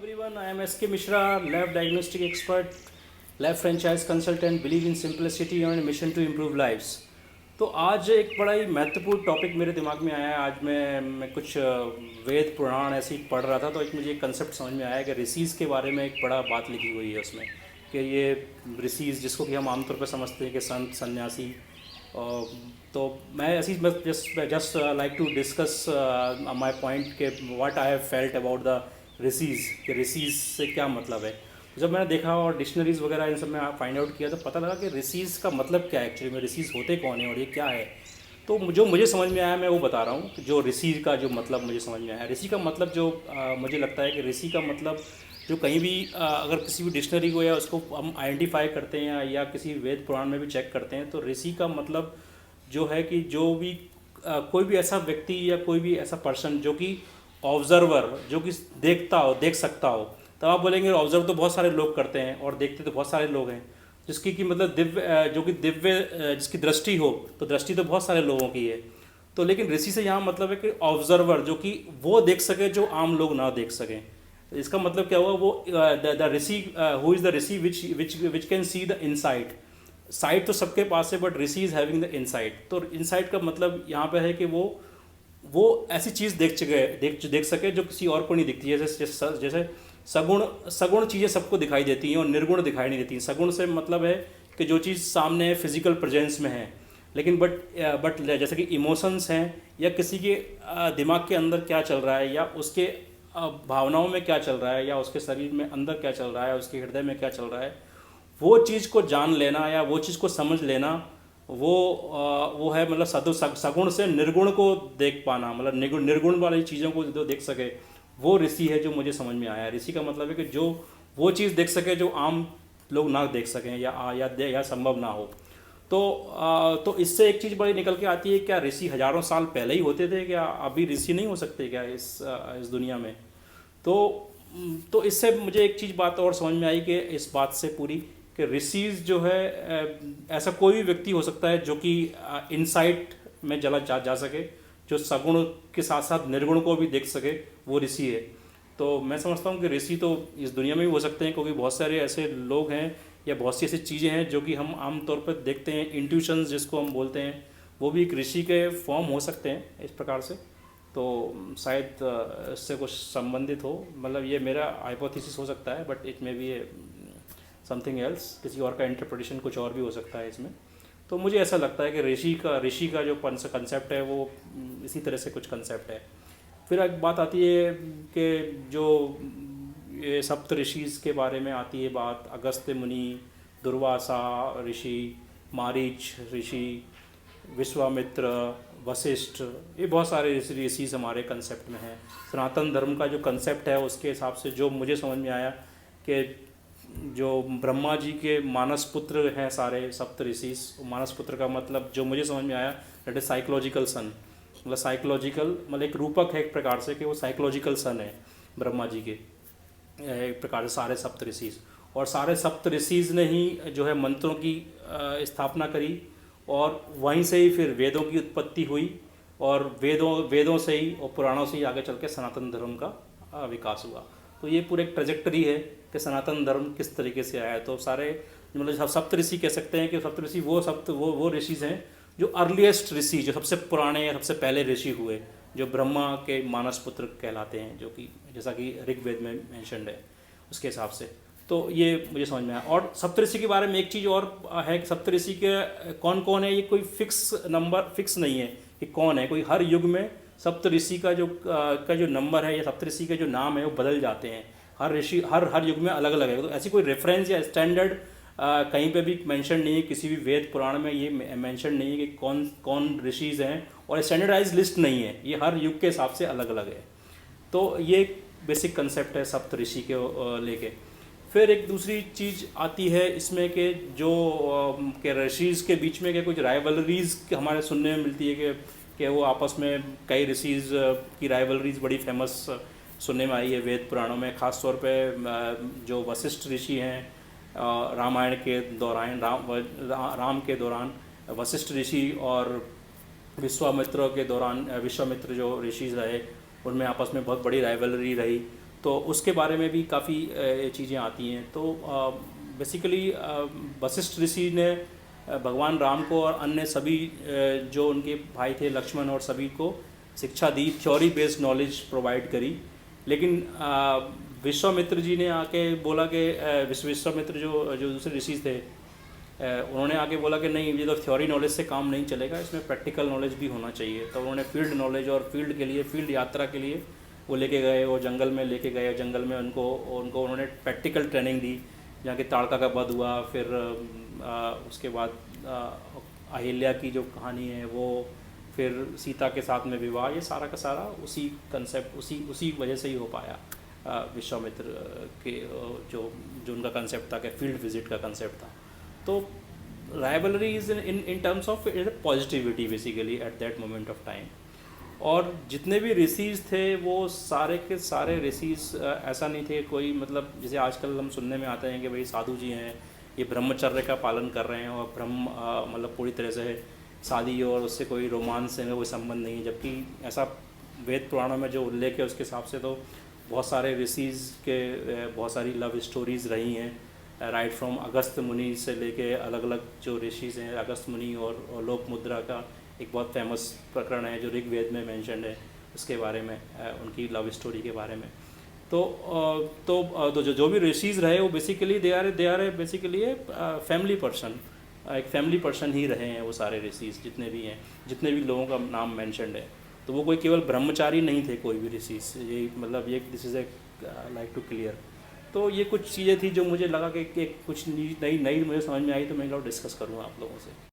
everyone, I am SK Mishra, lab diagnostic expert, lab franchise consultant, believe in simplicity and mission to improve lives. तो आज एक बड़ा ही महत्वपूर्ण topic मेरे दिमाग में आया है। आज मैं कुछ वेद पुराण ऐसे ही पढ़ रहा था, तो एक मुझे एक कंसेप्ट समझ में आया कि ऋषिज़ के बारे में एक बड़ा बात लिखी हुई है उसमें, कि ये ऋषिज़ जिसको कि हम आमतौर पर समझते हैं कि संत सन्यासी। तो मैं ऐसी just like to discuss my point के what I have felt about the rishis, कि ऋषिज़ से क्या मतलब है। जब मैंने देखा और डिक्शनरीज वगैरह इन सब में फाइंड आउट किया तो पता लगा कि ऋषिज़ का मतलब क्या है, एक्चुअली में ऋषिज़ होते कौन है और ये क्या है। तो जो मुझे समझ में आया मैं वो बता रहा हूँ कि जो ऋषि का जो मतलब मुझे समझ में आया। ऋषि का मतलब जो मुझे लगता है कि ऋषि का मतलब जो कहीं भी अगर किसी भी डिक्शनरी को या उसको हम आइडेंटिफाई करते हैं या किसी वेद पुराण में भी चेक करते हैं, तो ऋषि का मतलब जो है कि जो भी कोई भी ऐसा व्यक्ति या कोई भी ऐसा पर्सन जो कि ऑब्जर्वर, जो कि देखता हो, देख सकता हो। तब आप बोलेंगे ऑब्जर्व तो बहुत सारे लोग करते हैं और देखते तो बहुत सारे लोग हैं, जिसकी कि मतलब दिव्य जो कि दिव्य जिसकी दृष्टि हो, तो दृष्टि तो बहुत सारे लोगों की है। तो लेकिन ऋषि से यहाँ मतलब है कि ऑब्जर्वर, जो कि वो देख सके जो आम लोग ना देख सकें। तो इसका मतलब क्या हुआ, वो the Rishi who is the Rishi which can see the insight. Site तो सबके पास है, but Rishi is having the insight. तो इनसाइट का मतलब यहाँ पे है कि वो ऐसी चीज़ देख सके जो किसी और को नहीं दिखती। जैसे सगुण चीज़ें सबको दिखाई देती हैं और निर्गुण दिखाई नहीं देती। सगुण से मतलब है कि जो चीज़ सामने है, फिजिकल प्रेजेंस में है, लेकिन बट जैसे कि इमोशंस हैं या किसी के दिमाग के अंदर क्या चल रहा है या उसके भावनाओं में क्या चल रहा है या उसके शरीर में अंदर क्या चल रहा है, उसके हृदय में क्या चल रहा है, वो चीज़ को जान लेना या वो चीज़ को समझ लेना, वो है मतलब सगुण से निर्गुण को देख पाना। मतलब निर्गुण वाली चीज़ों को जो देख सके वो ऋषि है, जो मुझे समझ में आया। ऋषि का मतलब है कि जो वो चीज़ देख सके जो आम लोग ना देख सकें या संभव ना हो। तो इससे एक चीज़ बड़ी निकल के आती है, क्या ऋषि हजारों साल पहले ही होते थे? क्या अभी ऋषि नहीं हो सकते क्या इस दुनिया में? तो इससे मुझे एक चीज़ बात और समझ में आई कि इस बात से पूरी कि ऋषिज़ जो है ऐसा कोई भी व्यक्ति हो सकता है जो कि इनसाइट में जा सके, जो सगुण के साथ साथ निर्गुण को भी देख सके, वो ऋषि है। तो मैं समझता हूँ कि ऋषि तो इस दुनिया में भी हो सकते हैं, क्योंकि बहुत सारे ऐसे लोग हैं या बहुत सी ऐसी चीज़ें हैं जो कि हम आम तौर पर देखते हैं। इंट्यूशंस जिसको हम बोलते हैं, वो भी एक ऋषि के फॉर्म हो सकते हैं इस प्रकार से। तो शायद इससे कुछ संबंधित हो, मतलब ये मेरा हाइपोथेसिस हो सकता है, but it may be something else, किसी और का इंटरप्रिटेशन कुछ और भी हो सकता है इसमें। तो मुझे ऐसा लगता है कि ऋषि का जो कंसेप्ट है वो इसी तरह से कुछ कंसेप्ट है। फिर एक बात आती है कि जो ये सप्त ऋषिज़ के बारे में आती है बात, अगस्त्य मुनि, दुर्वासा ऋषि, मारीच ऋषि, विश्वामित्र, वशिष्ठ, ये बहुत सारे ऋषिज़ हमारे कंसेप्ट में हैं। सनातन धर्म का जो कंसेप्ट है उसके हिसाब से जो मुझे समझ में आया कि जो ब्रह्मा जी के मानस पुत्र हैं सारे सप्त ऋषि। मानस पुत्र का मतलब जो मुझे समझ में आया, दैट इज साइकोलॉजिकल सन। मतलब साइकोलॉजिकल मतलब एक रूपक है एक प्रकार से कि वो साइकोलॉजिकल सन है ब्रह्मा जी के, एक प्रकार से सारे सप्त ऋषि। और सारे सप्त ऋषिज़ ने ही जो है मंत्रों की स्थापना करी, और वहीं से ही फिर वेदों की उत्पत्ति हुई, और वेदों से ही और पुराणों से ही आगे चल के सनातन धर्म का विकास हुआ। तो ये पूरे एक ट्रेजेक्टरी है कि सनातन धर्म किस तरीके से आया। तो सारे मतलब सप्त ऋषि कह सकते हैं कि सप्त ऋषि वो ऋषिज़ हैं जो अर्लीस्ट ऋषि, जो सबसे पुराने या सबसे पहले ऋषि हुए, जो ब्रह्मा के मानस पुत्र कहलाते हैं, जो कि जैसा कि ऋग्वेद में मेंशन्ड है उसके हिसाब से। तो ये मुझे समझ में आया। और सप्तऋषि के बारे में एक चीज़ और है कि सप्तऋषि के कौन कौन है, ये कोई फिक्स नहीं है कि कौन है। कोई हर युग में सप्तऋषि का जो नंबर है या सप्तऋषि के जो नाम है वो बदल जाते हैं। हर ऋषि हर युग में अलग अलग है। तो ऐसी कोई रेफरेंस या स्टैंडर्ड कहीं पे भी मेंशन नहीं है, किसी भी वेद पुराण में ये मेंशन नहीं है कि कौन कौन ऋषिज़ हैं, और स्टैंडर्डाइज लिस्ट नहीं है, ये हर युग के हिसाब से अलग अलग है। तो ये एक बेसिक कंसेप्ट है सप्त ऋषि के लेके। फिर एक दूसरी चीज़ आती है इसमें कि जो के ऋषिज़ के बीच में के कुछ राइवलरीज़ हमारे सुनने में मिलती है कि वो आपस में कई ऋषिज़ की राइवलरीज़ बड़ी फेमस सुनने में आई है वेद पुराणों में। ख़ास तौर पे जो वशिष्ठ ऋषि हैं, रामायण के दौरान राम के दौरान वशिष्ठ ऋषि और विश्वामित्र के दौरान विश्वामित्र जो ऋषि रहे, उनमें आपस में बहुत बड़ी राइवलरी रही। तो उसके बारे में भी काफ़ी चीज़ें आती हैं। तो बेसिकली वशिष्ठ ऋषि ने भगवान राम को और अन्य सभी जो उनके भाई थे लक्ष्मण और सभी को शिक्षा दी, थ्योरी बेस्ड नॉलेज प्रोवाइड करी। लेकिन विश्वामित्र जी ने आके बोला कि विश्वामित्र जो जो दूसरे ऋषि थे उन्होंने आके बोला कि नहीं, ये तो थ्योरी नॉलेज से काम नहीं चलेगा, इसमें प्रैक्टिकल नॉलेज भी होना चाहिए। तो उन्होंने फील्ड नॉलेज और फील्ड के लिए, फील्ड यात्रा के लिए वो लेके गए, वो जंगल में लेके गए। जंगल में उनको उन्होंने प्रैक्टिकल ट्रेनिंग दी, जहाँ कि ताड़का का वध हुआ, फिर उसके बाद अहिल्या की जो कहानी है वो, फिर सीता के साथ में विवाह, ये सारा का सारा उसी कंसेप्ट, उसी वजह से ही हो पाया। विश्वामित्र के जो जो उनका कंसेप्ट था कि फील्ड विजिट का कंसेप्ट था। तो rivalry is in terms of positivity basically at that moment of time. और जितने भी ऋषिज थे वो सारे के सारे ऋषिज ऐसा नहीं थे कोई, मतलब जैसे आजकल हम सुनने में आते हैं कि भाई साधु जी हैं, ये ब्रह्मचर्य का पालन कर रहे हैं और मतलब पूरी तरह से शादी और उससे कोई रोमांस से कोई संबंध नहीं है। जबकि ऐसा वेद पुराणों में जो उल्लेख है उसके हिसाब से तो बहुत सारे ऋषिज के बहुत सारी लव स्टोरीज़ रही हैं, राइट फ्रॉम अगस्त मुनि से लेके अलग अलग जो ऋषिज हैं, अगस्त मुनि और लोकमुद्रा का एक बहुत फेमस प्रकरण है जो ऋग्वेद में मेंशन्ड है, उसके बारे में उनकी लव स्टोरी के बारे में। तो जो भी ऋषिज रहे वो basically they are basically a family person, एक फैमिली पर्सन ही रहे हैं वो सारे ऋषिज जितने भी हैं, जितने भी लोगों का नाम मेंशन्ड है। तो वो कोई केवल ब्रह्मचारी नहीं थे कोई भी ऋषिज, ये मतलब ये this is a like to clear. तो ये कुछ चीज़ें थी जो मुझे लगा कि कुछ नई मुझे समझ में आई, तो मैं डिस्कस करूँगा आप लोगों से।